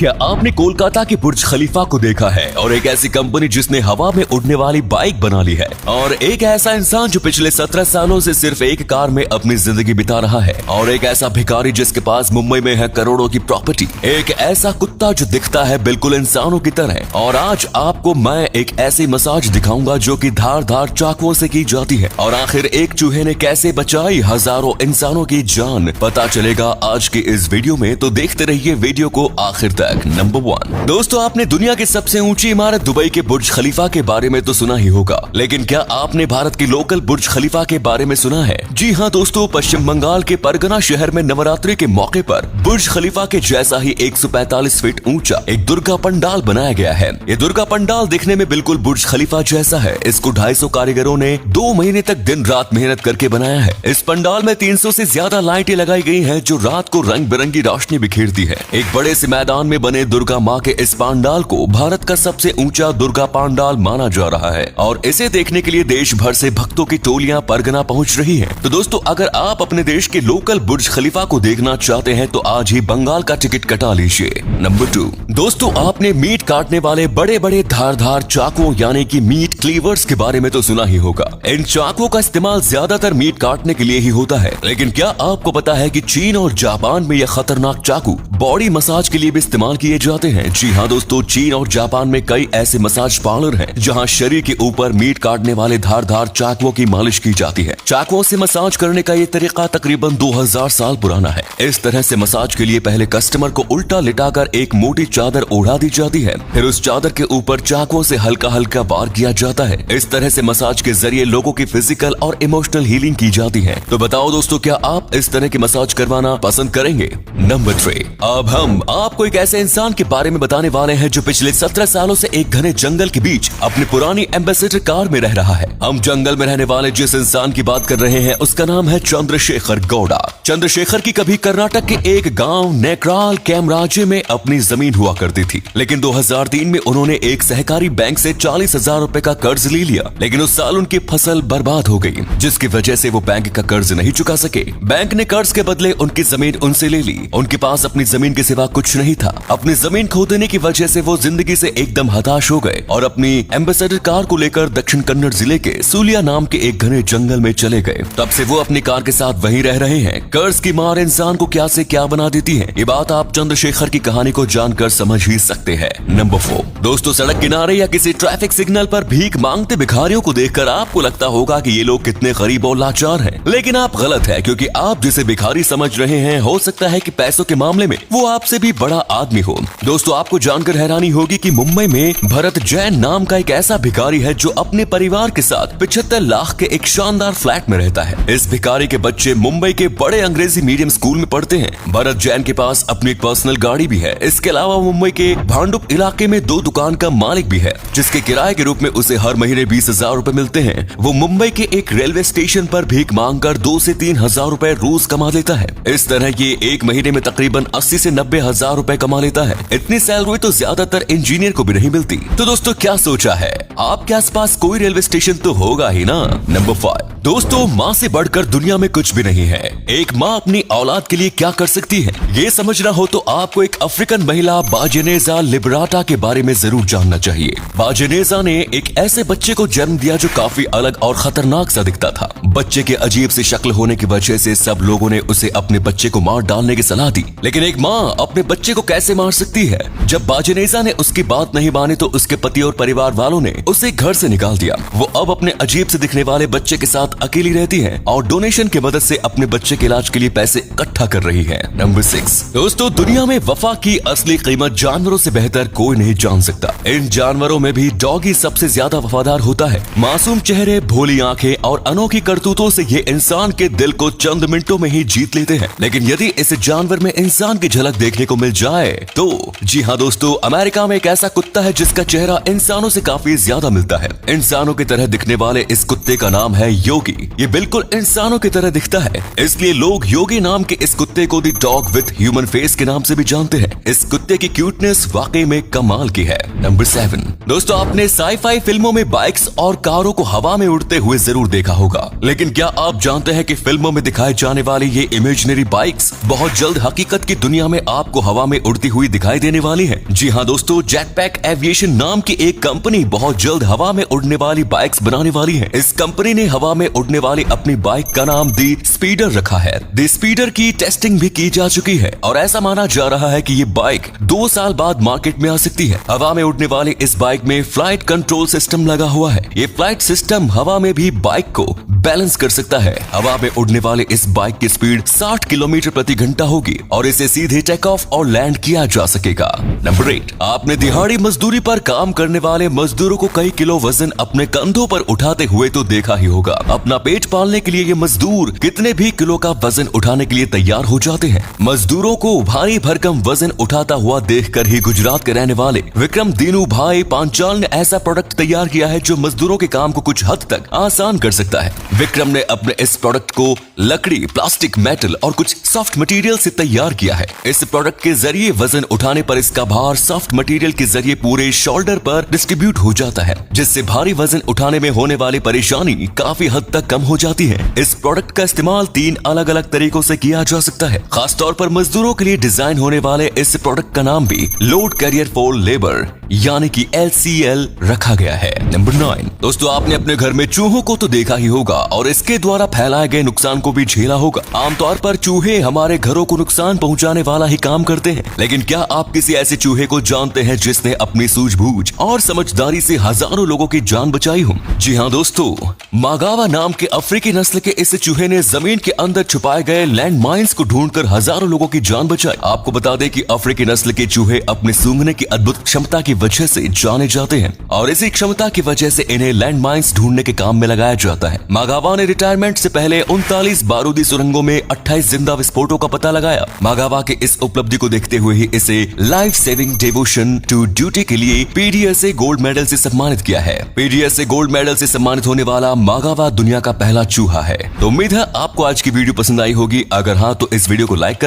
क्या आपने कोलकाता के बुर्ज खलीफा को देखा है और एक ऐसी कंपनी जिसने हवा में उड़ने वाली बाइक बना ली है, और एक ऐसा इंसान जो पिछले 17 सालों से सिर्फ एक कार में अपनी जिंदगी बिता रहा है, और एक ऐसा भिखारी जिसके पास मुंबई में है करोड़ों की प्रॉपर्टी, एक ऐसा कुत्ता जो दिखता है बिल्कुल इंसानों की तरह। और आज आपको मैं एक ऐसी मसाज दिखाऊंगा जो कि धार चाकुओं से की जाती है, और आखिर एक चूहे ने कैसे बचाई हजारों इंसानों की जान, पता चलेगा आज के इस वीडियो में। तो देखते रहिए वीडियो को आखिर तक। नंबर 1 दोस्तों, आपने दुनिया की सबसे ऊंची इमारत दुबई के बुर्ज खलीफा के बारे में तो सुना ही होगा, लेकिन क्या आपने भारत की लोकल बुर्ज खलीफा के बारे में सुना है? जी हाँ दोस्तों, पश्चिम बंगाल के परगना शहर में नवरात्रि के मौके पर बुर्ज खलीफा के जैसा ही 145 फीट ऊंचा एक दुर्गा पंडाल बनाया गया है। ये दुर्गा पंडाल दिखने में बिल्कुल बुर्ज खलीफा जैसा है। इसको 250 कारीगरों ने 2 महीने तक दिन रात मेहनत करके बनाया है। इस पंडाल में 300 से ज्यादा लाइटें लगाई गई हैं जो रात को रंग बिरंगी रोशनी बिखेरती है। एक बड़े से मैदान में बने दुर्गा माँ के इस पंडाल को भारत का सबसे ऊंचा दुर्गा पंडाल माना जा रहा है, और इसे देखने के लिए देश भर से भक्तों की टोलियां परगना पहुंच रही हैं। तो दोस्तों, अगर आप अपने देश के लोकल बुर्ज खलीफा को देखना चाहते हैं तो आज ही बंगाल का टिकट कटा लीजिए। नंबर 2 दोस्तों, आपने मीट काटने वाले बड़े बड़े धारदार चाकुओं यानी कि मीट क्लीवर्स के बारे में तो सुना ही होगा। इन चाकुओं का इस्तेमाल ज्यादातर मीट काटने के लिए ही होता है, लेकिन क्या आपको पता है कि चीन और जापान में यह खतरनाक चाकू बॉडी मसाज के लिए भी इस्तेमाल किए जाते हैं? जी हाँ दोस्तों, चीन और जापान में कई ऐसे मसाज पार्लर हैं जहां शरीर के ऊपर मीट काटने वाले धारदार चाकुओं की मालिश की जाती है। चाकुओं से मसाज करने का ये तरीका तकरीबन 2000 साल पुराना है। इस तरह से मसाज के लिए पहले कस्टमर को उल्टा लिटाकर एक मोटी चादर ओढ़ा दी जाती है, फिर उस चादर के ऊपर चाकुओं से हल्का हल्का वार किया जाता है। इस तरह से मसाज के जरिए लोगों की फिजिकल और इमोशनल हीलिंग की जाती है। तो बताओ दोस्तों, क्या आप इस तरह की मसाज करवाना पसंद करेंगे? नंबर 3 अब हम आपको एक ऐसे इंसान के बारे में बताने वाले हैं जो पिछले 17 सालों से एक घने जंगल के बीच अपनी पुरानी एम्बेसडर कार में रह रहा है। हम जंगल में रहने वाले जिस इंसान की बात कर रहे हैं उसका नाम है चंद्रशेखर गौड़ा। चंद्रशेखर की कभी कर्नाटक के एक गांव नेक्राल कैमराजे में अपनी जमीन हुआ करती थी, लेकिन 2003 में उन्होंने एक सहकारी बैंक से 40,000 रुपए का कर्ज ले लिया, लेकिन उस साल उनकी फसल बर्बाद हो गई, जिसकी वजह से वो बैंक का कर्ज नहीं चुका सके। बैंक ने कर्ज के बदले उनकी जमीन उनसे ले ली। उनके पास अपनी जमीन के सिवा कुछ नहीं था। अपनी जमीन खो देने की वजह से वो जिंदगी से एकदम हताश हो गए और अपनी एम्बेसडर कार को लेकर दक्षिण कन्नड़ जिले के सूलिया नाम के एक घने जंगल में चले गए। तब से वो अपनी कार के साथ वहीं रह रहे हैं। कर्ज की मार इंसान को क्या से क्या बना देती है, ये बात आप चंद्रशेखर की कहानी को जानकर समझ ही सकते हैं। नंबर 4 दोस्तों, सड़क किनारे या किसी ट्रैफिक सिग्नल पर भीख मांगते भिखारियों को देखकर आपको लगता होगा कि ये लोग कितने गरीब और लाचार हैं, लेकिन आप गलत है, क्योंकि आप जिसे भिखारी समझ रहे हैं हो सकता है कि पैसों के मामले में वो आपसे भी बड़ा आदमी हो। दोस्तों, आपको जानकर हैरानी होगी कि मुंबई में भरत जैन नाम का एक ऐसा भिखारी है जो अपने परिवार के साथ 75 लाख के एक शानदार फ्लैट में रहता है। इस भिखारी के बच्चे मुंबई के बड़े अंग्रेजी मीडियम स्कूल में पढ़ते हैं। भरत जैन के पास अपनी एक पर्सनल गाड़ी भी है। इसके अलावा मुंबई के भांडुप इलाके में 2 दुकान का मालिक भी है, जिसके किराए के रूप में उसे हर महीने 20,000 रुपए मिलते हैं। वो मुंबई के एक रेलवे स्टेशन पर भीख मांगकर 2 से 3,000 रुपए रोज कमा लेता है। इस तरह ये एक महीने में तकरीबन 80 से 90,000 रुपए कमा लेता है। इतनी सैलरी तो ज्यादातर इंजीनियर को भी नहीं मिलती। तो दोस्तों, क्या सोचा है? आपके आसपास कोई रेलवे स्टेशन तो होगा ही ना। नंबर 5 दोस्तों, माँ से बढ़कर दुनिया में कुछ भी नहीं है। एक माँ अपनी औलाद के लिए क्या कर सकती है, ये समझना हो तो आपको एक अफ्रीकन महिला बाजेनेजा लिबराटा के बारे में जरूर जानना चाहिए। बाजेनेजा ने एक ऐसे बच्चे को जन्म दिया जो काफी अलग और खतरनाक सा दिखता था। बच्चे के अजीब सी शक्ल होने की वजह से सब लोगों ने उसे अपने बच्चे को मार डालने की सलाह दी, लेकिन एक माँ अपने बच्चे को कैसे मार सकती है? जब बाजेनेजा ने उसकी बात नहीं मानी तो उसके पति और परिवार वालों ने उसे घर से निकाल दिया। वो अब अपने अजीब से दिखने वाले बच्चे के साथ अकेली रहती है और डोनेशन की मदद से अपने बच्चे के इलाज के लिए पैसे इकट्ठा कर रही है। नंबर 6 दोस्तों, दुनिया में वफा की असली कीमत जानवरों से बेहतर कोई नहीं जान सकता। इन जानवरों में भी डॉगी सबसे ज्यादा वफादार होता है। मासूम चेहरे, भोली आंखें और अनोखी करतूतों से ये इंसान के दिल को चंद मिनटों में ही जीत लेते हैं। लेकिन यदि इस जानवर में इंसान की झलक देखने को मिल जाए तो जी हाँ दोस्तों, अमेरिका में एक ऐसा कुत्ता है जिसका चेहरा इंसानों से काफी ज्यादा मिलता है। इंसानों की तरह दिखने वाले इस कुत्ते का नाम है योगी। ये बिल्कुल इंसानों की तरह दिखता है, इसलिए लोग योगी नाम के इस कुत्ते को the dog with human face के नाम से भी जानते हैं। इस कुत्ते की क्यूटनेस वाकई में कमाल की है। नंबर 7 दोस्तों, आपने साई-फाई फिल्मों में बाइक्स और कारों को हवा में उड़ते हुए जरूर देखा होगा, लेकिन क्या आप जानते हैं कि फिल्मों में दिखाए जाने वाली ये इमेजिनरी बाइक्स बहुत जल्द हकीकत की दुनिया में आपको हवा में उड़ते उड़ती हुई दिखाई देने वाली है। जी हाँ दोस्तों, जेटपैक एविएशन नाम की एक कंपनी बहुत जल्द हवा में उड़ने वाली बाइक्स बनाने वाली है। इस कंपनी ने हवा में उड़ने वाली अपनी बाइक का नाम दी स्पीडर रखा है। दी स्पीडर की टेस्टिंग भी की जा चुकी है और ऐसा माना जा रहा है कि ये बाइक 2 साल बाद मार्केट में आ सकती है। हवा में उड़ने वाली इस बाइक में फ्लाइट कंट्रोल सिस्टम लगा हुआ है। ये फ्लाइट सिस्टम हवा में भी बाइक को बैलेंस कर सकता है। हवा में उड़ने वाले इस बाइक की स्पीड 60 किलोमीटर प्रति घंटा होगी और इसे सीधे टेक ऑफ और लैंड किया जा सकेगा। नंबर 8, आपने दिहाड़ी मजदूरी पर काम करने वाले मजदूरों को कई किलो वजन अपने कंधों पर उठाते हुए तो देखा ही होगा। अपना पेट पालने के लिए ये मजदूर कितने भी किलो का वजन उठाने के लिए तैयार हो जाते हैं। मजदूरों को भारी भरकम वजन उठाता हुआ देखकर ही गुजरात के रहने वाले विक्रम दीनू भाई पांचाल ने ऐसा प्रोडक्ट तैयार किया है जो मजदूरों के काम को कुछ हद तक आसान कर सकता है। विक्रम ने अपने इस प्रोडक्ट को लकड़ी, प्लास्टिक, मेटल और कुछ सॉफ्ट मटेरियल से तैयार किया है। इस प्रोडक्ट के जरिए वजन उठाने पर इसका भार सॉफ्ट मटेरियल के जरिए पूरे शोल्डर पर डिस्ट्रीब्यूट हो जाता है, जिससे भारी वजन उठाने में होने वाली परेशानी काफी हद तक कम हो जाती है। इस प्रोडक्ट का इस्तेमाल 3 अलग अलग तरीकों से किया जा सकता है। खासतौर पर मजदूरों के लिए डिजाइन होने वाले इस प्रोडक्ट का नाम भी लोड कैरियर फॉर लेबर यानी कि LCL रखा गया है। नंबर 9, दोस्तों आपने अपने घर में चूहों को तो देखा ही होगा और इसके द्वारा फैलाए गए नुकसान को भी झेला होगा। आमतौर पर चूहे हमारे घरों को नुकसान पहुंचाने वाला ही काम करते हैं, लेकिन क्या आप किसी ऐसे चूहे को जानते हैं जिसने अपनी सूझबूझ और समझदारी से हजारों लोगों की जान बचाई हो? जी हाँ दोस्तों, मागावा नाम के अफ्रीकी नस्ल के इस चूहे ने जमीन के अंदर छुपाए गए लैंड माइन्स को ढूंढकर हजारों लोगों की जान बचाई। आपको बता दें कि अफ्रीकी नस्ल के चूहे अपने सूंघने की अद्भुत क्षमता की वजह से जाने जाते हैं और इसी क्षमता की वजह से इन्हें लैंड माइन्स ढूंढने के काम में लगाया जाता है। मागावा ने रिटायरमेंट से पहले 39 बारूदी सुरंगों में 28 जिंदा विस्फोटों का पता लगाया। मागावा के इस उपलब्धि को देखते हुए ही इसे life saving devotion to duty के लिए PDSA गोल्ड मेडल से सम्मानित किया है। PDSA गोल्ड मेडल से सम्मानित होने वाला मागावा दुनिया का पहला चूहा है। तो उम्मीद है आपको आज की वीडियो पसंद आई होगी। अगर हाँ तो इस वीडियो को लाइक